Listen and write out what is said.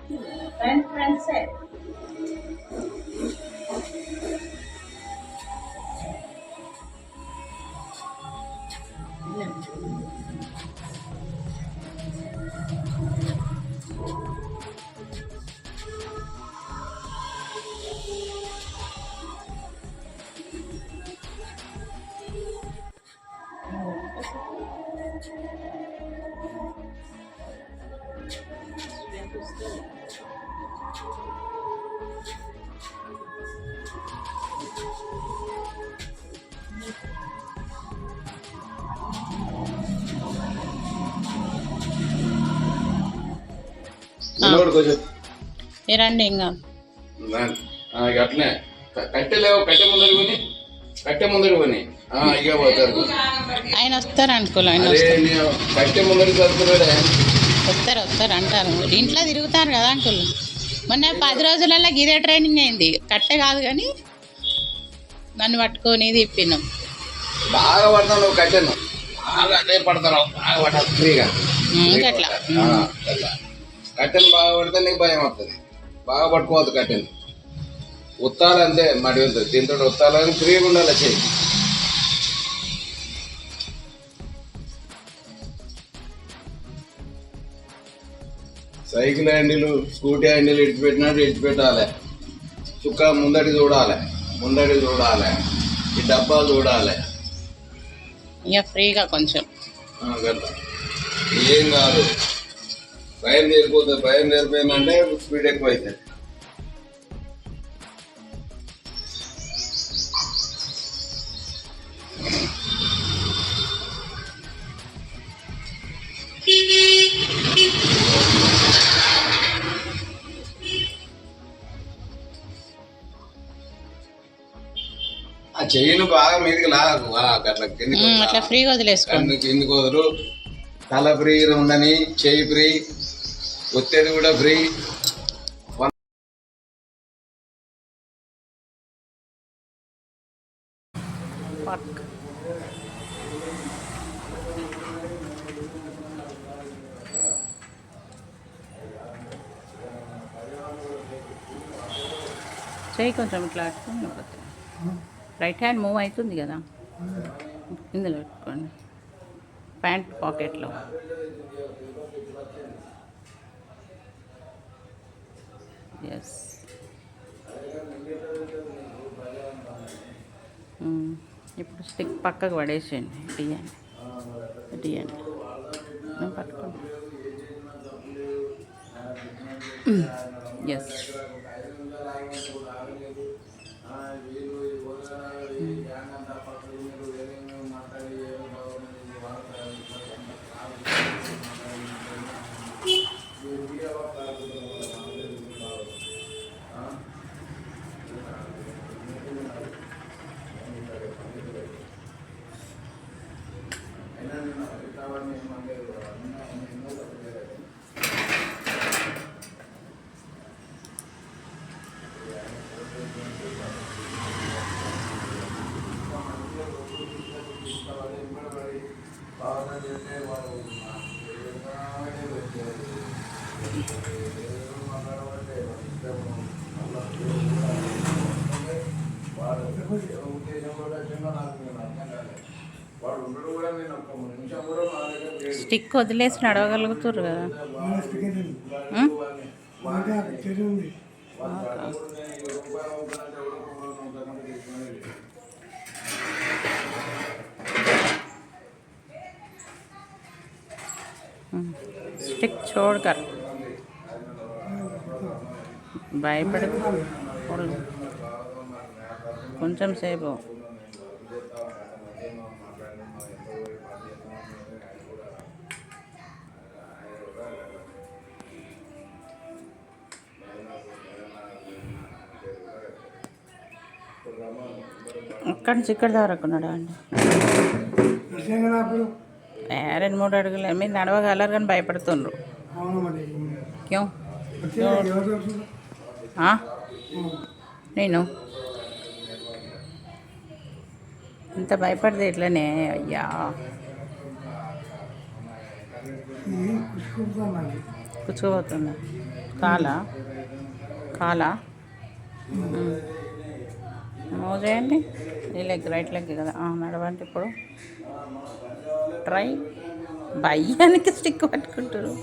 Friends రండి ఇంకా అట్లనే కట్టెలేవు కట్టె ముందరి కొని ఇక పోతారు ఆయన వస్తారు అనుకోలే ఆయన కట్టె ముందరికి వస్తారు అంటారు ఇంట్లో తిరుగుతారు కదా అంకుల్ మొన్న 10 రోజులలో గిదే ట్రైనింగ్ అయింది కట్టె కాదు కానీ నన్ను పట్టుకొని తిప్పినాం బాగా పడతావు నువ్వు కట్టెను బాగా అదే పడతావు బాగా పడతావు ఫ్రీగా అట్లా కట్టెను బాగా పడితే నీకు భయం వస్తుంది బాగా పట్టుకోవద్దు కట్టెను ఉత్తాలంతే మడి ఉంటుంది దీంతో ఉత్తాలని ఫ్రీగా ఉండాలి చేయి సైకిల్ హ్యాండిల్ స్కూటీ హ్యాండిల్ ఇడిచిపెట్టినట్టు ఇడిచిపెట్టాలి చుక్క ముందడి చూడాలి ఈ డబ్బాలు చూడాలి ఇక ఫ్రీగా కొంచెం ఏం కాదు భయం నేర్పోతుంది భయం నేర్పోయిందంటే స్పీడ్ ఎక్కువ అవుతుంది ఆ చెయ్యిని బాగా మీదకి లాగకు అట్లా ఫ్రీగా వదిలేసుకోండి కిందికి వదరు తల ఫ్రీ ఉండని చెయ్యి ఫ్రీ ఒత్తేది కూడా ఫ్రీ చెయ్యి కొంచెం ఇట్లా రైట్ హ్యాండ్ మూవ్ అవుతుంది కదా ఇందులో పెట్టుకోండి ప్యాంట్ పాకెట్లో ఎస్ ఇప్పుడు స్టిక్ పక్కకు పడేసేయండి తీయండి పట్టుకోండి ఎస్ స్టిక్ వదిలేసి నడవగలుగుతారు కదా स्टिक छोड़कर భయపడ కొంచెం సేపు అక్కడి నుంచి ఇక్కడ దారాకున్నాడా అండి 2-3 అడుగులు మీరు నడవగలరు కానీ భయపడుతుండ్రు క్యూ నేను ఇంత భయపడితే ఎట్లనే అయ్యా కూర్చోబోతున్నా కాలా కాలా మూవ్ చేయండి. ఈ లెగ్ రైట్ లెగ్ కదా, నడవండి. ఇప్పుడు ట్రై. భయానికి స్టిక్ పట్టుకుంటారు.